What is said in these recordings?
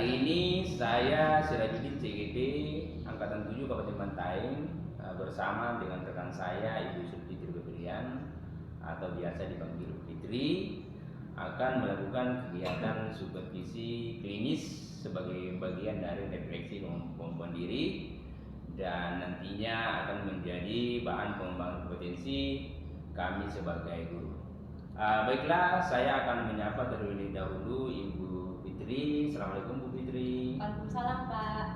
Hari ini saya Sirajuddin CGD Angkatan 7 Kabupaten Bantaeng bersama dengan rekan saya Ibu Sulfitri Febrian atau biasa dipanggil Fitri akan melakukan kegiatan supervisi klinis sebagai bagian dari refleksi kemampuan diri dan nantinya akan menjadi bahan pengembangan kompetensi kami sebagai guru. Baiklah, saya akan menyapa terlebih dahulu Ibu Fitri. Assalamualaikum Bu Fitri. Waalaikumsalam Pak.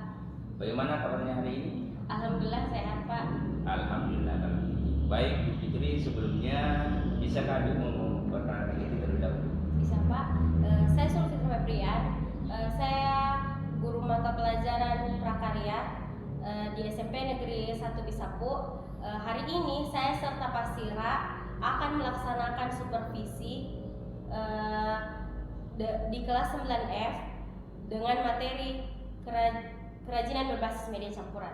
Bagaimana kabarnya hari ini? Alhamdulillah sehat Pak. Alhamdulillah. Baik Bu Fitri, sebelumnya bisakah Ibu memperkenalkan diri terlebih dahulu? Bisa Pak. Saya Sulfitri Febrian. Saya guru mata pelajaran prakarya di SMP Negeri 1 Bisapu. Hari ini saya serta Pak Sira akan melaksanakan supervisi di kelas 9F dengan materi kerajinan berbasis media campuran.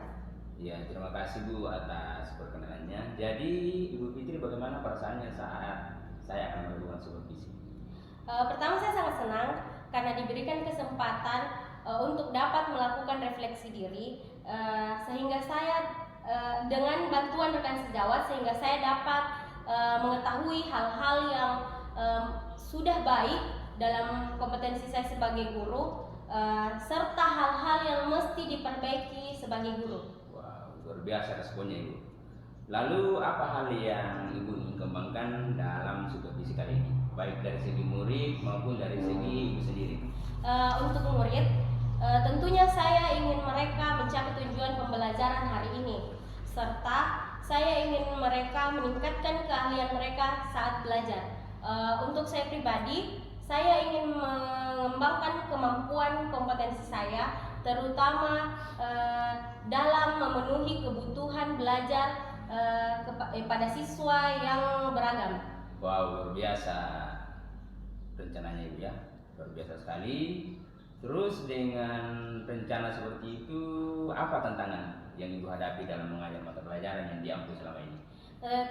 Ya, terima kasih Bu atas perkenalannya. Jadi Ibu Fitri, bagaimana perasaannya saat saya akan melakukan supervisi? Pertama, saya sangat senang karena diberikan kesempatan untuk dapat melakukan refleksi diri, sehingga saya dengan bantuan rekan sejawat sehingga saya dapat mengetahui hal-hal yang sudah baik dalam kompetensi saya sebagai guru, serta hal-hal yang mesti diperbaiki sebagai guru. Wow, luar biasa responnya Ibu. Lalu apa hal yang Ibu ingin kembangkan dalam supervisi kali ini, baik dari segi murid maupun dari segi Ibu sendiri? Untuk murid, tentunya saya ingin mereka mencapai tujuan pembelajaran hari ini, serta saya ingin mereka meningkatkan keahlian mereka saat belajar. Untuk saya pribadi, saya ingin mengembangkan kemampuan kompetensi saya, terutama dalam memenuhi kebutuhan belajar pada siswa yang beragam. Wow, luar biasa rencananya Ibu ya, luar biasa sekali. Terus dengan rencana seperti itu, apa tantangan yang Ibu hadapi dalam mengajar mata pelajaran yang diampu selama ini?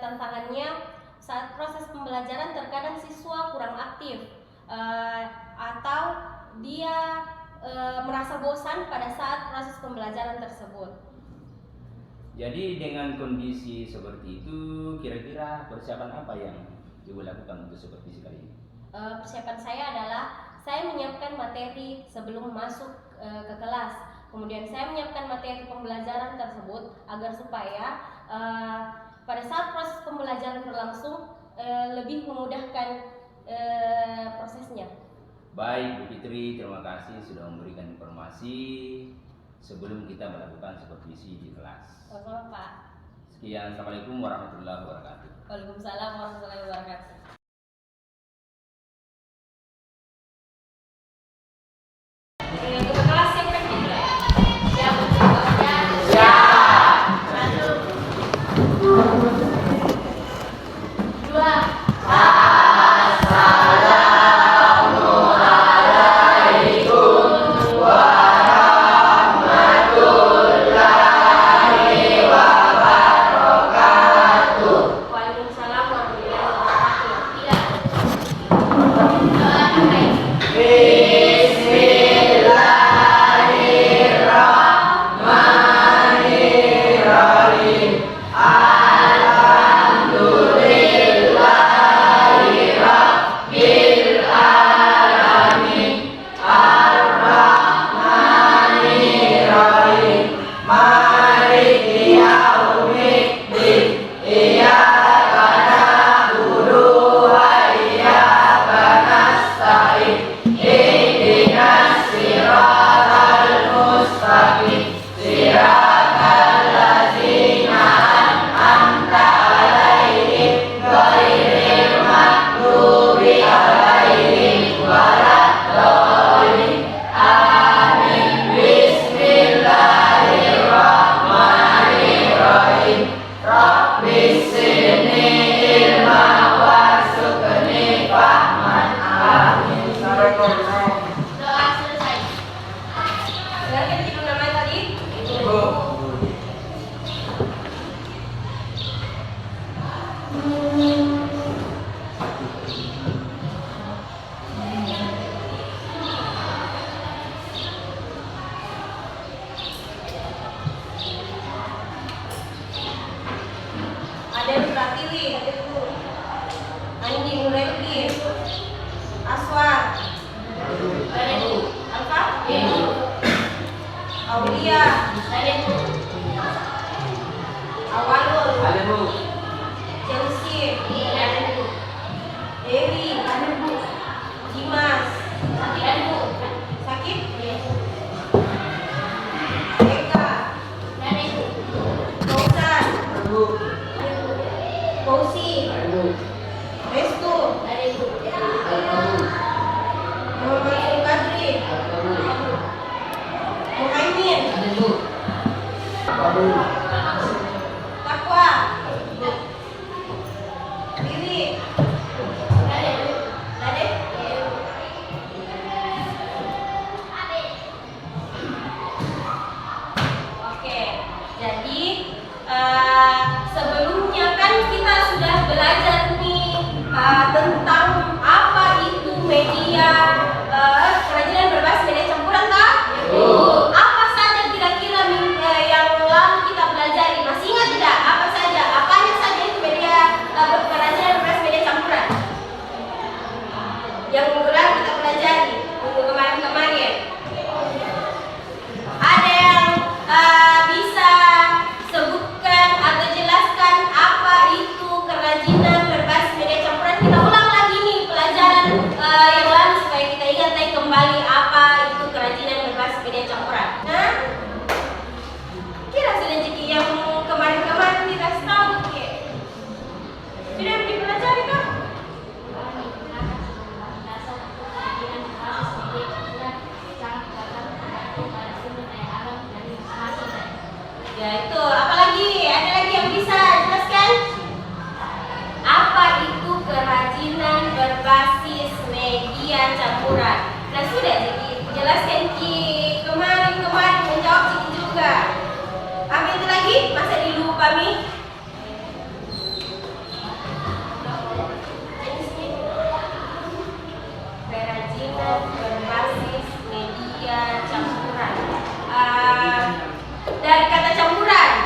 Tantangannya saat proses pembelajaran terkadang siswa kurang aktif, atau dia merasa bosan pada saat proses pembelajaran tersebut. Jadi dengan kondisi seperti itu, kira-kira persiapan apa yang Ibu lakukan untuk supervisi kali ini? Persiapan saya adalah saya menyiapkan materi sebelum masuk ke kelas. Kemudian saya menyiapkan materi pembelajaran tersebut agar supaya pada saat proses pembelajaran berlangsung lebih memudahkan prosesnya. Baik Bu Fitri, terima kasih sudah memberikan informasi sebelum kita melakukan supervisi di kelas. Sama-sama Pak. Sekian, Assalamualaikum warahmatullahi wabarakatuh. Waalaikumsalam warahmatullahi wabarakatuh. Untuk kelas siapkan juga. Siap untuk siap. 1, 2. Waalaikumsalam warahmatullahi wabarakatuh. Aulia. Ada Bu. Awalul. Ada Bu. Chelsea. Ada Bu. Dewi. Ada Bu. Dimas. Ada Bu. Sakit? Eka. Ada Bu. Fauzan. Bu. Fauzi. Bu. Restu. Ada Bu. Muhammad Sulkadri. Muhaimin. Bu. Takwa. Riri. Ade. Oke, jadi sebelumnya kan kita sudah belajar nih tentang apa itu media kerajinan berbasis media campuran, tak? Apa saja kira-kira yang lalu kita pelajari? Masih ingat tidak? Apa saja? Apanya saja itu media kerajinan berbasis media campuran? Yang lalu kita pelajari minggu kemarin-kemarin. Ada yang bisa sebutkan atau jelaskan apa itu kerajinan berbasis media campuran? Kita ulang lagi nih pelajaran yang lalu supaya kita ingat lagi kembali apa itu kerajinan berbasis media campuran. Nah, kira sudah jadi yang kemarin-kemarin dikasih tahu, Ki? Sudah dipelajari kan? Ya itu, apalagi? Ada lagi yang bisa jelaskan? Apa itu kerajinan berbasis media campuran? Nah sudah jadi jelaskan Ki kemarin menjawab Ciki juga. Apa itu lagi? Masa dilupa Mi? Kerajinan berbasis media campuran. Dari kata campuran,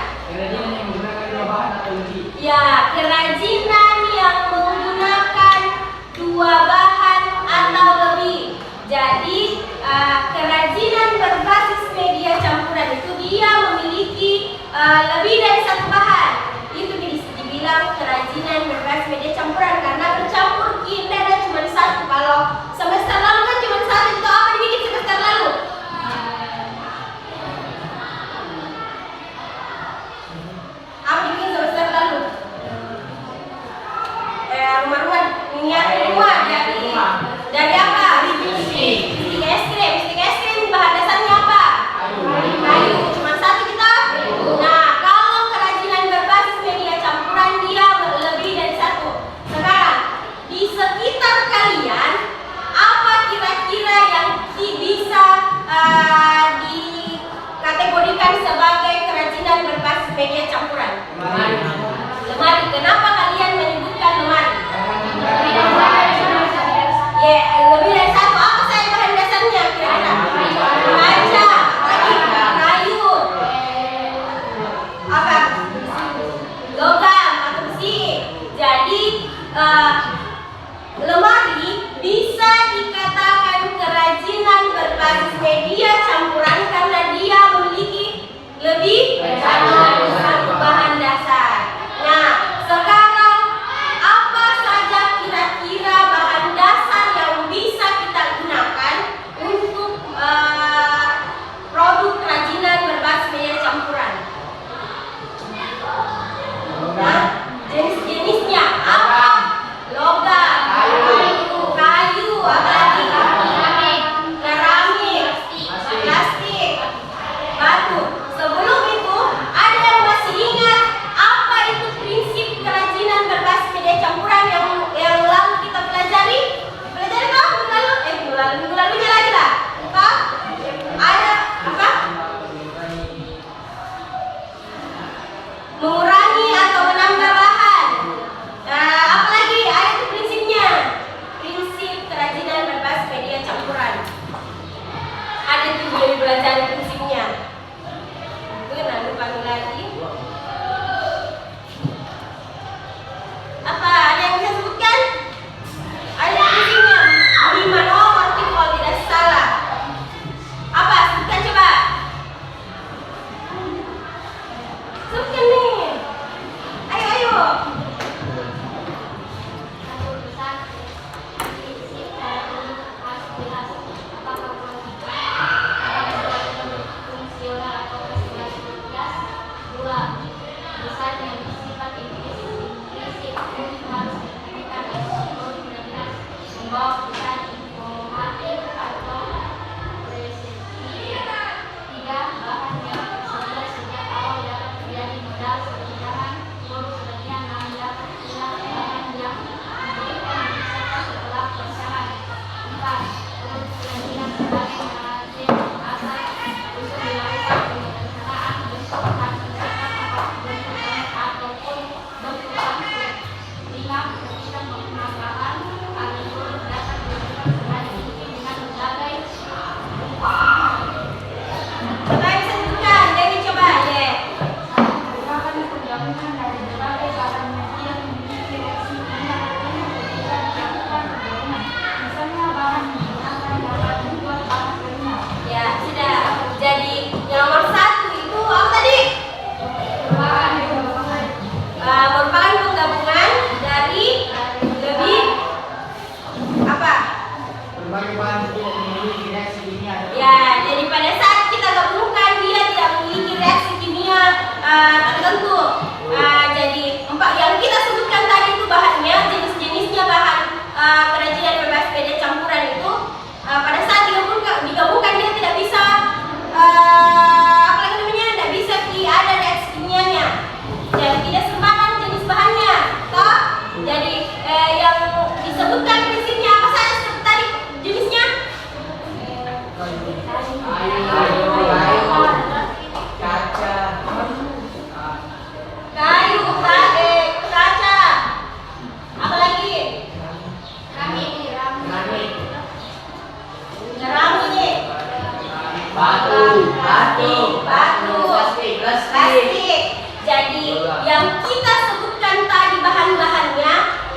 Plastik. Jadi yang kita sebutkan tadi bahan-bahannya,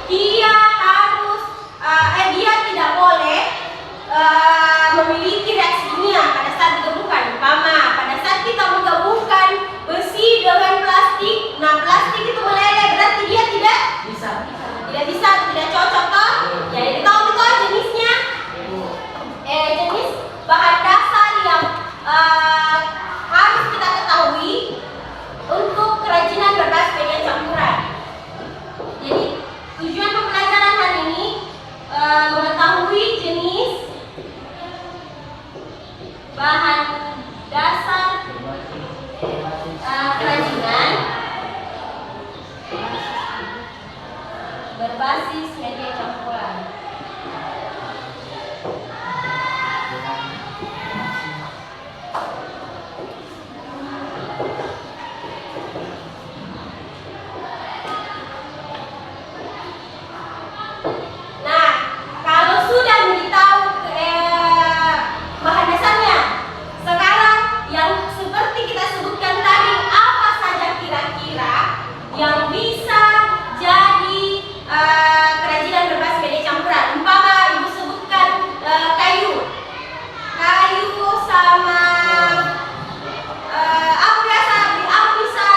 dia harus dia tidak boleh memiliki reaksi kimia pada saat digabungkan. Umpama pada saat kita menggabungkan besi dengan plastik, nah plastik itu meleleh, berarti dia tidak bisa cocok toh. Jadi tahu betul jenisnya, jenis bahan dasar yang harus kita ketahui untuk kerajinan berbasis media campuran. Jadi tujuan pembelajaran hari ini mengetahui jenis bahan dasar kerajinan berbasis media campuran. Nah, kalau sudah ditahu bahan dasarnya, sekarang yang seperti kita sebutkan tadi, apa saja kira-kira yang bisa jadi kerajinan berbasis media campuran? Umpama ibu sebutkan kayu sama apa bisa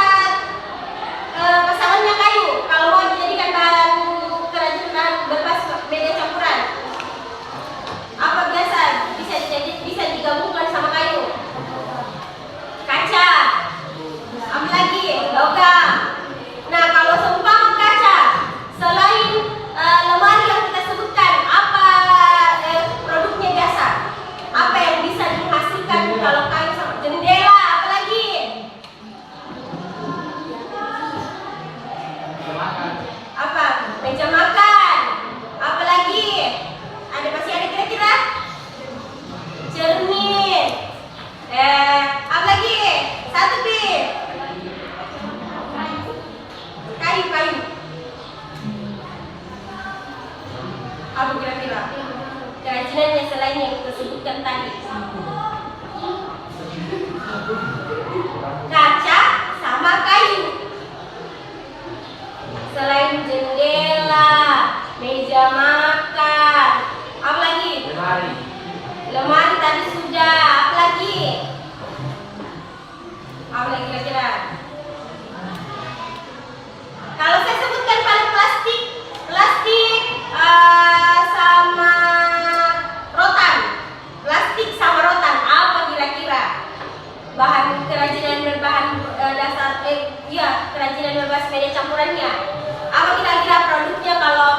pasangannya kayu kalau mau dijadikan bahan kerajinan berbasis media campuran. Apa biasa bisa digabungkan sama kayu? Kaca. Apa lagi? Logam. Nah, kalau seumpama kaca, selain lemari yang kita sebutkan, apa produknya biasa? Apa yang bisa dihasilkan kalau kayu sama jendela? Apa lagi? Apa? Meja makan. Apa lagi? Masih ada kira-kira? Cermin. Apa lagi? Satu tip. Kayu. Apa kira-kira? Kerajinan yang selain yang kita sebutkan tadi. Kaca sama kayu. Selain jendela, meja makan, apa lagi? Lemari tadi sudah. Apa lagi? Apa lagi kira-kira? Kalau saya sebutkan paling plastik sama rotan. Plastik sama rotan, apa kira-kira? Bahan kerajinan kerajinan berbasis media campurannya. Apa kira-kira produknya kalau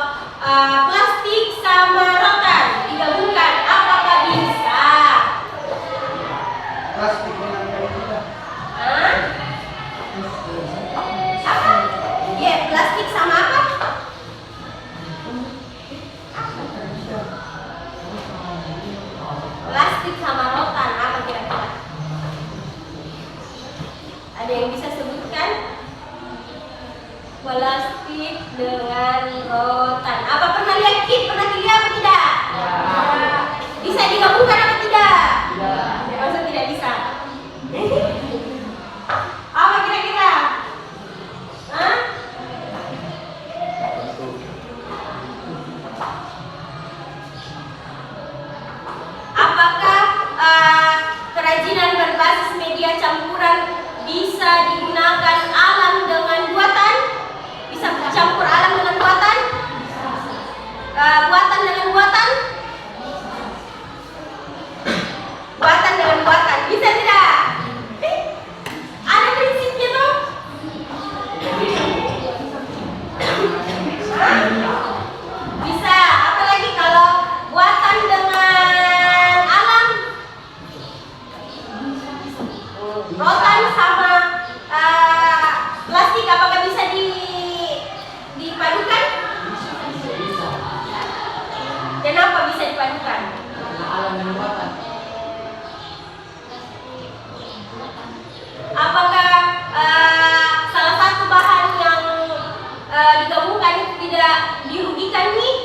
plastik sama rotan digabungkan? Apakah bisa? Plastik dengan kayu juga. Apa? Ya, plastik sama apa? Plastik sama rotan, apa kira-kira? Ada yang bisa sebutkan? Plastik dengan rotan. Apa pernah lihat kit? Pernah lihat apa tidak? Bisa digabungkan apa tidak? Ya, maksud tidak bisa. Apa kira-kira? Apakah kerajinan berbasis media campuran bisa digunakan alam dengan buatan? Bisa campur alam dengan buatan? Buatan dengan buatan? Buatan dengan buatan. Bisa tidak? Ada prinsipnya tuh? Bisa. Apalagi kalau buatan dengan alam? Rotan sama plastik, apakah bisa dipadukan? Kenapa bisa dipadukan? Apakah salah satu bahan yang digabungkan itu tidak dirugikan nih?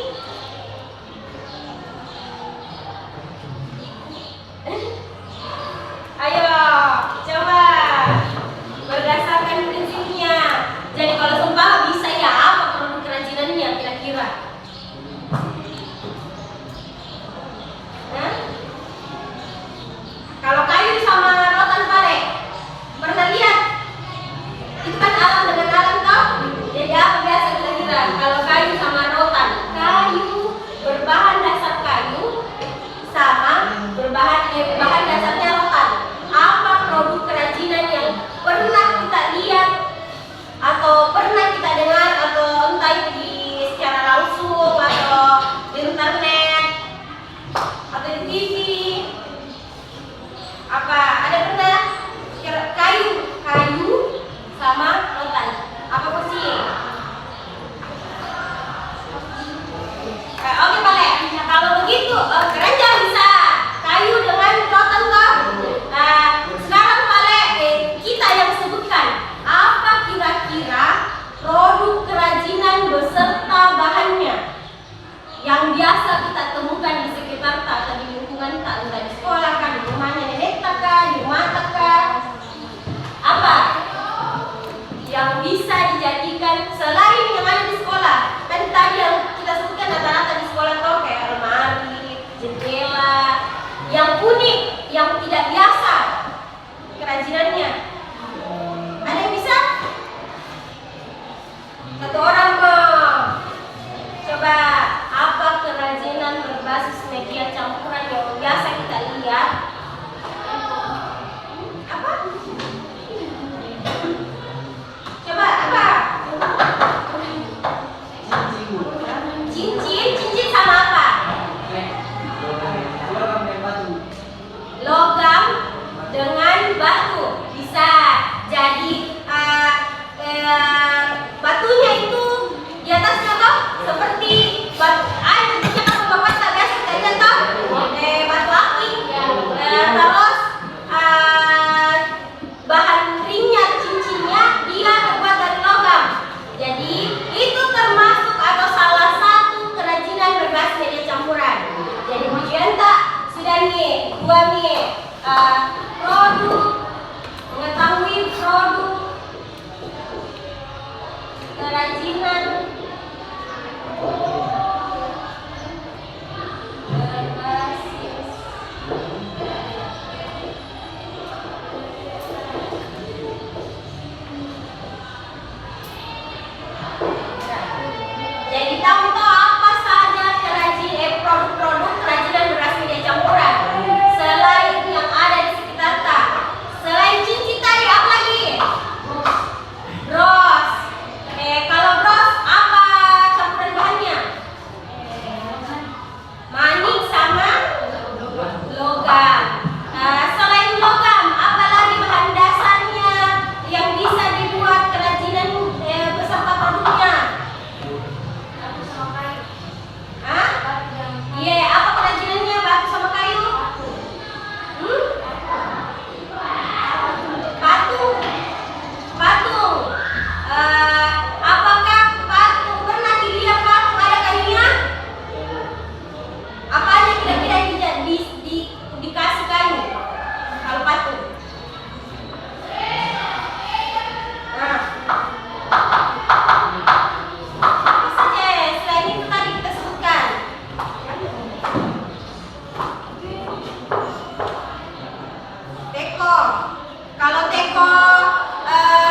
Kalau teko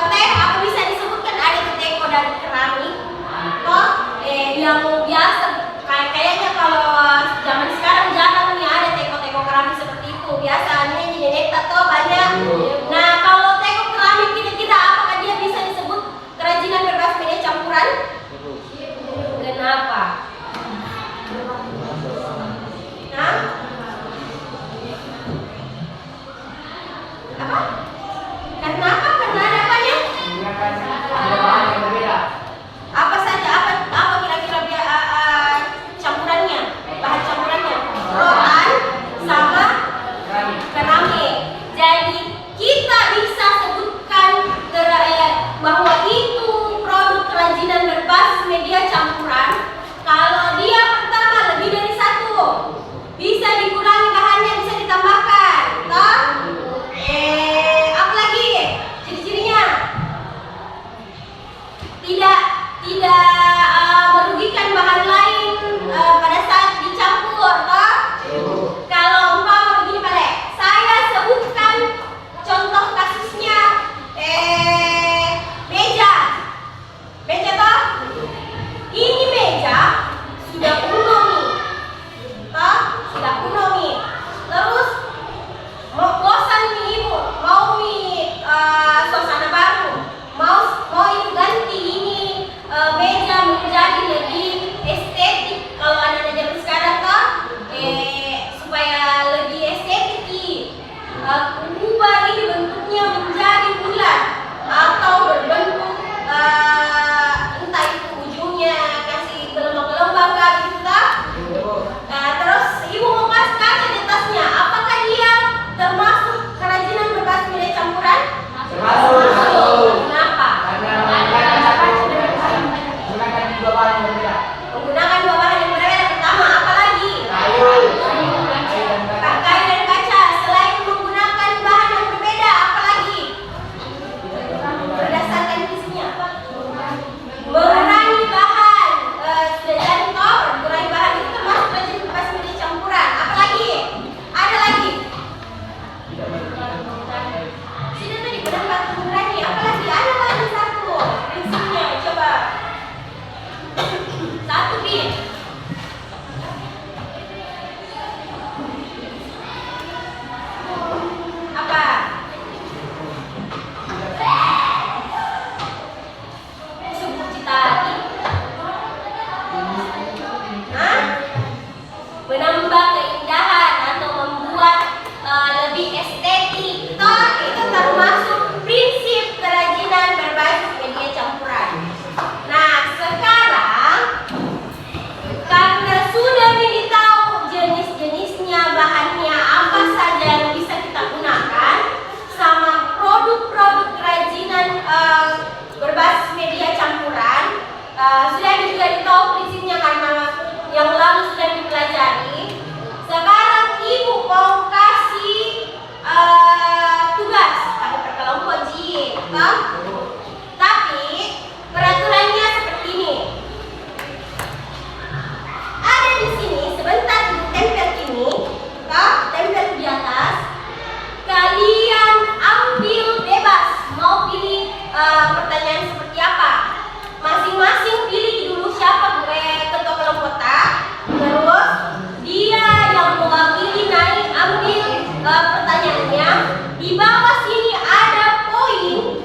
teh apa bisa disebutkan, ada tuh teko dari keramik, toh yang biasa kayaknya kalau zaman sekarang jarang nih ada teko-teko keramik seperti itu. Biasanya nenek tato banyak. Nah, kalau teko keramik kira-kira apakah dia bisa disebut kerajinan berbasis media campuran? Kenapa? Nah, apa? Karena apa? Karena ada apanya? Apa saja? Apa kira-kira campurannya? Bahan campurannya? Rotan sama keramik. Jadi kita bisa sebutkan bahwa itu produk kerajinan berbasis media campuran kalau dia pertama lebih dari satu, bisa dikurangi bahannya, bisa ditambahkan, toh? Apa lagi ciri-cirinya? Tidak merugikan bahan lain pada saat dicampur, toh? Kalau umpama begini Pak Le, saya sebutkan contoh kasusnya meja toh? Ini meja sudah kuno nih, toh? Sudah kuno nih. Terus mau bosan nih ibu, mau nih suasana baru, mau ibu ganti ini meja menjadi lebih estetik kalau anak-anak zaman sekarang toh, supaya lebih estetik, ubah ini bentuknya menjadi bulat atau berbentuk entah itu ujungnya kasih gelombang-gelombang kan gitu toh. Nah, terus ibu mau kasih kaca di atasnya, apakah dia termasuk kerajinan berbasis media campuran? Termasuk. Kenapa? Menggunakan dua bahan yang berbeda. Pertama, apa lagi? Kayu dan kaca. Selain menggunakan bahan yang berbeda, apa lagi? Berdasarkan isinya apa? Mengurangi bahan. Jadi toh, mengurangi bahan itu termasuk kerajinan berbasis media campuran. Apa lagi? Ada lagi? Sudah tadi pendapat mengurangi. Apa lagi? Ada lagi satu. Prinsipnya coba. Satu bit. Apa? Sebut tadi. Hah? Menambah keindahan atau membuat lebih estetik. Toh itu termasuk prinsip kerajinan berbasis media campuran. Nah, sekarang karena sudah tahu jenis-jenisnya, bahannya apa saja yang bisa kita gunakan, sama produk-produk kerajinan berbasis media campuran, sudah juga tahu prinsipnya karena yang lalu sudah dipelajari. Sekarang ibu mau kasih tugas pada perkelompok J, toh? Tapi peraturannya seperti ini. Ada di sini sebentar tempel ini, toh? Tempel di atas. Kalian ambil bebas mau pilih pertanyaan seperti apa. Masing-masing pilih dulu siapa ketua kelompok. Terus dia yang mewakili naik ambil pertanyaannya. Di bawah sini ada poin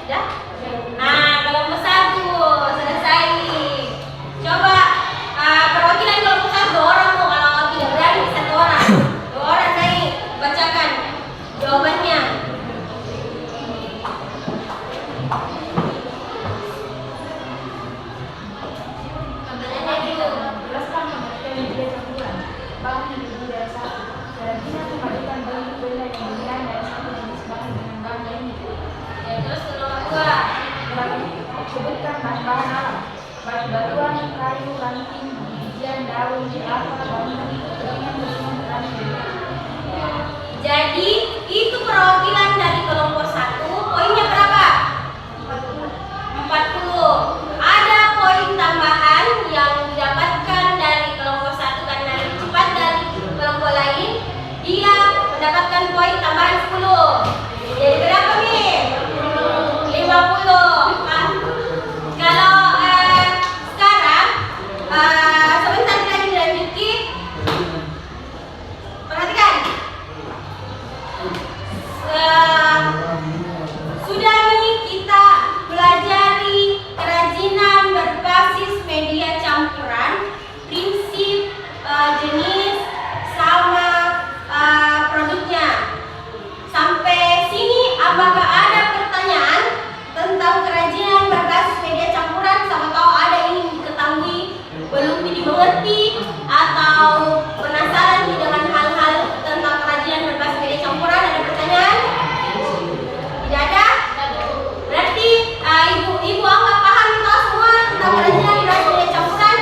Sudah? Nah, kelompok 1 selesai. Coba perwakilan kelompok 1 orang tuh, kalau tidak berani 1 orang. 2 orang naik, bacakan jawabannya. Pertanyaannya dulu. Jelaskan pengertian media campuran. Bahan yang terdiri dari satu. Karantina memadukan bentuk benda yang dominan dari satu jenis bahan dengan bahan lainnya. Ya, terus ke nomor 2. Sebutkan bahan-bahan alam. Batu-batuan, kayu, ranting, bijian, daun, kelapa, bangunan, keringan, ranting. Jadi itu perwakilan dari kelompok 1. Poinnya berapa? 40. Ada poin tambahan yang didapatkan dari kelompok 1 karena lebih cepat dari kelompok lain. Dia mendapatkan poin tambahan 10. Jadi berapa nih? 50. Kalau sekarang sebentar lagi dilanjuti. Perhatikan. Sudah nih kita pelajari kerajinan berbasis media campuran, prinsip, jenis, sama produknya. Sampai sini apakah ada pertanyaan tentang kerajinan berbasis media campuran? Sama tahu ada yang ingin diketahui, belum dimengerti, atau penasaran dengan hal-hal tentang kerajinan berbasis media campuran? Ada pertanyaan? Tidak ada? Berarti ibu anggap paham kita semua tentang kerajinan berbasis media campuran?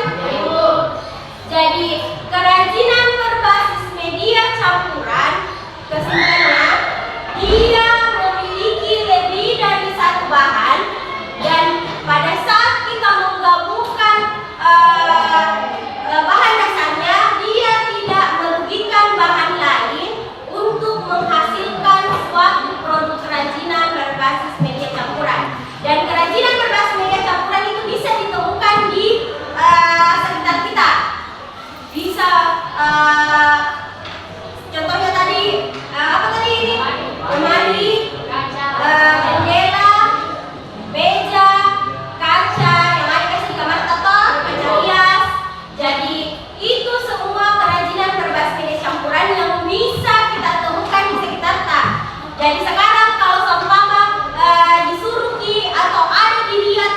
Jadi kerajinan berbasis media campuran, kesimpulannya dia memiliki lebih dari satu bahan, dan pada saat kita menggabungkan bahan dasarnya, dia tidak merugikan bahan lain untuk menghasilkan suatu produk kerajinan berbasis media campuran. Dan kerajinan berbasis media campuran itu bisa ditemukan di sekitar kita. Bisa contohnya tadi apa tadi ini? Lemari, jendela, meja, kaca yang ada kasih di kamar Tato, kaca hias. Jadi itu semua kerajinan berbasis media campuran yang bisa kita temukan di sekitar kita. Jadi sekarang kalau seumpama disuruh atau ada dilihat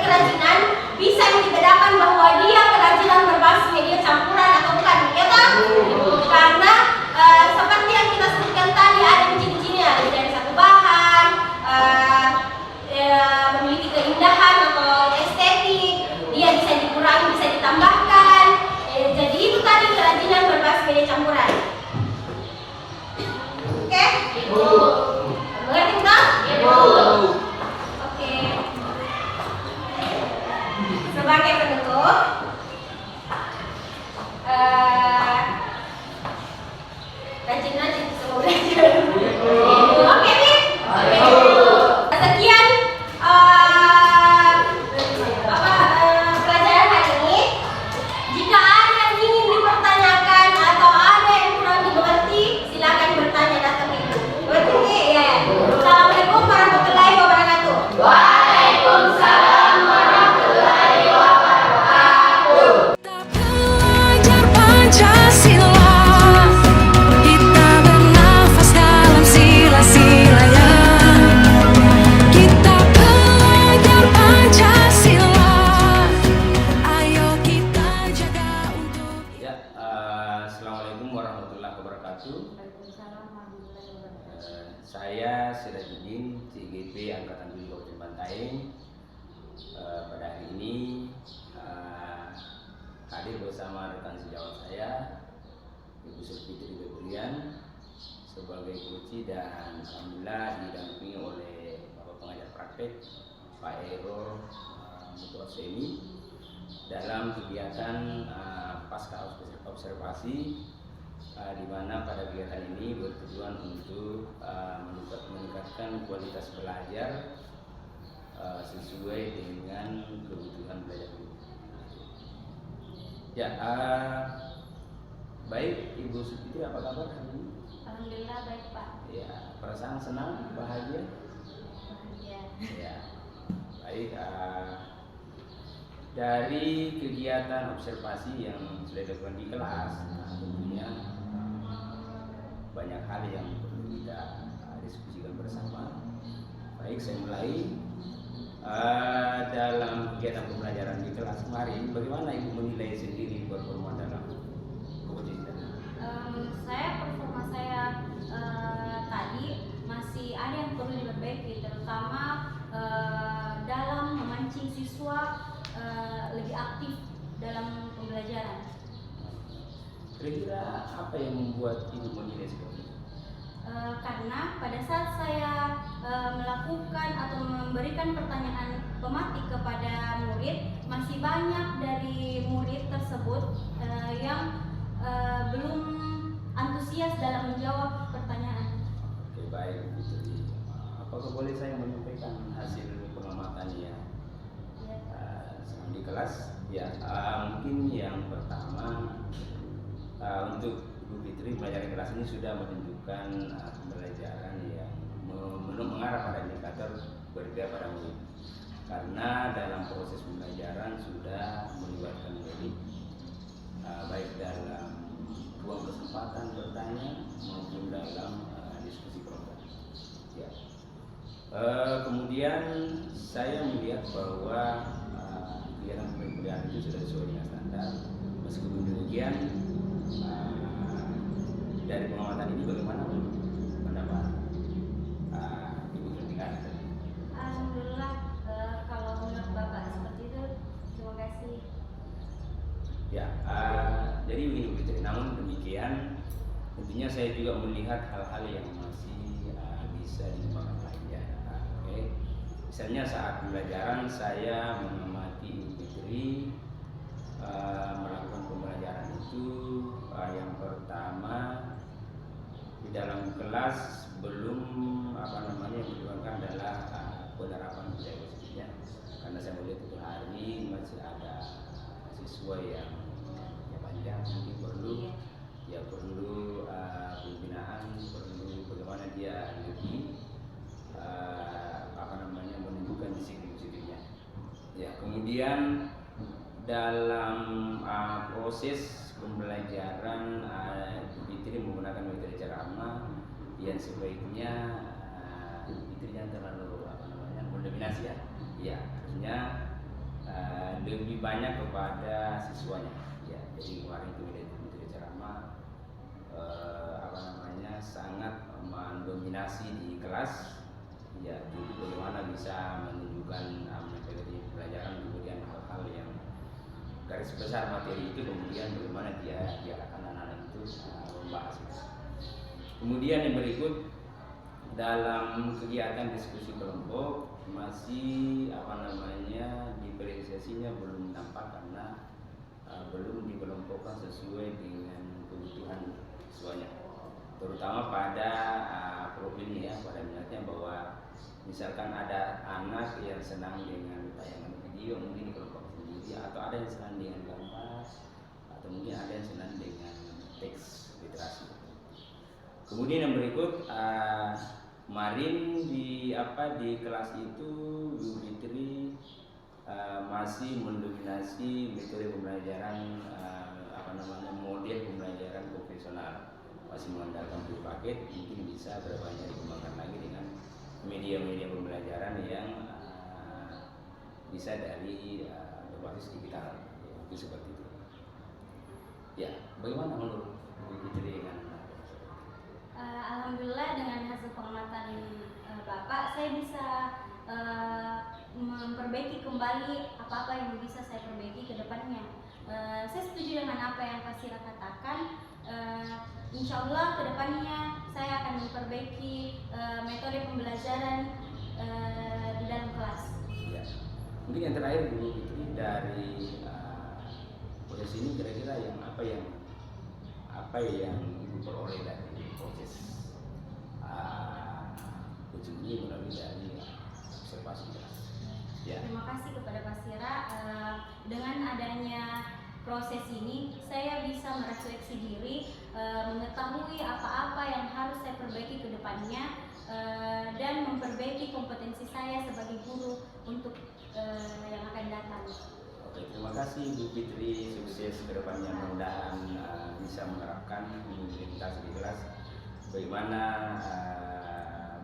kerajinan, bisa dibedakan bahwa dia kerajinan berbasis media campuran atau bukan, ya kan? Karena seperti yang kita sebutkan tadi, ada ciri-cirinya, lebih dari satu bahan, memiliki keindahan atau estetik, dia bisa dikurangi, bisa ditambahkan. Jadi itu tadi kerajinan berbasis media campuran. Oke? Mengerti kita? Oke. Sebagai penutup, rajin-rajin semua belajar. Oke, Bib? Sekian pelajaran hari ini. Jika ada yang ingin dipertanyakan atau ada yang kurang dimengerti, silakan bertanya, datang itu. Oke, ya. Assalamualaikum warahmatullahi wabarakatuh. Waalaikumsalam warahmatullahi wabarakatuh. Belajar Pancasila, kita bernafas dalam sila-silanya. Kita belajar Pancasila, ayo kita jaga untuk. Ya, assalamualaikum warahmatullahi wabarakatuh. Saya Sirajuddin, CGP Angkatan 7 Kabupaten Bantaeng. Pada hari ini hadir bersama rekan sejawat saya, Ibu Sulfitri Febrian, sebagai coach, dan alhamdulillah didampingi oleh Bapak Pengajar Praktek Pak Ero Mutuasemi dalam kegiatan pasca observasi, di mana pada kegiatan ini bertujuan untuk meningkatkan kualitas belajar sesuai dengan kebutuhan belajar guru. Ya, baik Ibu Sufitri, apa kabar hari ini? Alhamdulillah baik Pak. Ya, perasaan senang, bahagia? Bahagia. Ya, baik. Dari kegiatan observasi yang sudah dilakukan di kelas, tentunya banyak hal yang perlu kita diskusikan bersama. Baik, saya mulai. Dalam kegiatan pembelajaran di kelas kemarin, bagaimana Ibu menilai sendiri performa dalam kompetisi tadi? Performa saya tadi masih ada yang perlu diperbaiki, terutama dalam memancing siswa lebih aktif dalam pembelajaran. Kira-kira apa yang membuat Ibu menilai seperti itu? Karena pada saat saya melakukan atau memberikan pertanyaan pematik kepada murid, masih banyak dari murid tersebut yang belum antusias dalam menjawab pertanyaan. Oke, baik Bu Putri. Apakah boleh saya menyampaikan hasil pengamatan yang selama di kelas? Ya, mungkin yang pertama untuk Ibu Fitri, pelajaran kelas ini sudah menunjukkan pembelajaran yang mengarah pada indikator berbeda pada murid. Karena dalam proses pembelajaran sudah melibatkan murid, baik dalam ruang kesempatan bertanya maupun dalam diskusi kelompok. Ya. Kemudian saya melihat bahwa kegiatan pembelajaran itu sudah sesuai dengan standar. Meskipun demikian, dari pengamatan ini bagaimana pendapat Ibu Fitri? Alhamdulillah, kalau menurut Bapak seperti itu, terima kasih. Ya, jadi begini Bu Fitri. Namun demikian, tentunya saya juga melihat hal-hal yang masih bisa dikembangkan lainnya. Oke. Misalnya saat pembelajaran saya mengamati Ibu Fitri melakukan pembelajaran itu, yang pertama di dalam kelas belum yang dilakukan adalah penerapan budaya positifnya, karena saya melihat itu hari masih ada siswa yang panjang, mungkin perlu pembinaan, perlu bagaimana dia lebih menunjukkan disiplin positifnya. Ya, kemudian dalam proses pembelajaran Fitri menggunakan metode ceramah yang sebaiknya Fitri jangan terlalu mendominasi ya. Ya, artinya lebih banyak kepada siswanya. Ya, jadi kemarin itu metode ceramah sangat mendominasi di kelas. Ya, jadi bagaimana bisa menunjukkan metode pembelajaran, kemudian hal-hal yang garis besar materi itu, kemudian bagaimana dia diarahkan anak-anak itu membahas itu. Kemudian yang berikut, dalam kegiatan diskusi kelompok masih diferensiasinya belum nampak karena belum dikelompokkan sesuai dengan kebutuhan siswanya, terutama pada profil ini ya, pada minatnya, bahwa misalkan ada anak yang senang dengan tayangan video, mungkin dikelompokkan sendiri, atau ada yang senang dengan gambar, atau mungkin ada yang senang dengan teks literasi. Kemudian yang berikut, kemarin di kelas itu Bu Fitri masih mendominasi metode pembelajaran model pembelajaran konvensional, masih mengandalkan buku paket. Mungkin bisa berbanyak dikembangkan lagi dengan media-media pembelajaran yang bisa dari berbasis digital, ya, itu seperti itu. Ya, bagaimana menurut Bu Fitri dengan Alhamdulillah, dengan hasil pengamatan Bapak, saya bisa memperbaiki kembali apa-apa yang bisa saya perbaiki ke depannya. Saya setuju dengan apa yang Pak Sira katakan. Insya Allah ke depannya saya akan memperbaiki metode pembelajaran di dalam kelas. Ya. Mungkin yang terakhir Bu Fitri, dari proses ini kira-kira apa yang Ibu peroleh dari proses uji ini melalui dari observasi kelas. Ya. terima kasih kepada Pak Sira. Dengan adanya proses ini saya bisa merefleksi diri, mengetahui apa-apa yang harus saya perbaiki ke depannya, dan memperbaiki kompetensi saya sebagai guru untuk yang akan datang. Oke, terima kasih Bu Fitri, sukses ke depannya, mudah-mudahan bisa menerapkan implementasi di kelas bagaimana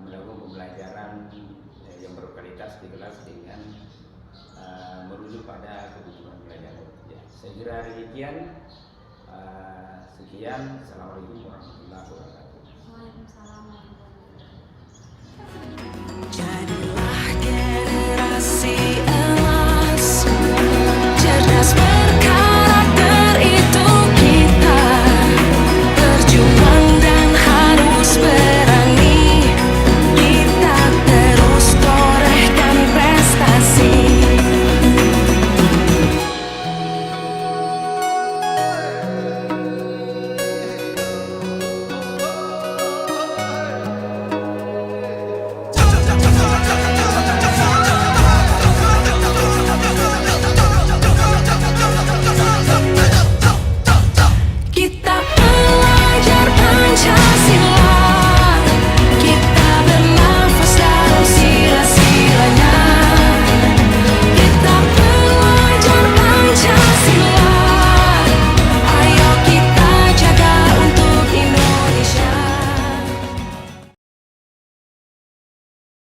melakukan pembelajaran yang berkualitas di kelas dengan merujuk pada kebutuhan pelajar. Saya kira demikian. Sekian. Assalamualaikum warahmatullahi wabarakatuh. Waalaikumsalam warahmatullahi wabarakatuh. Jadilah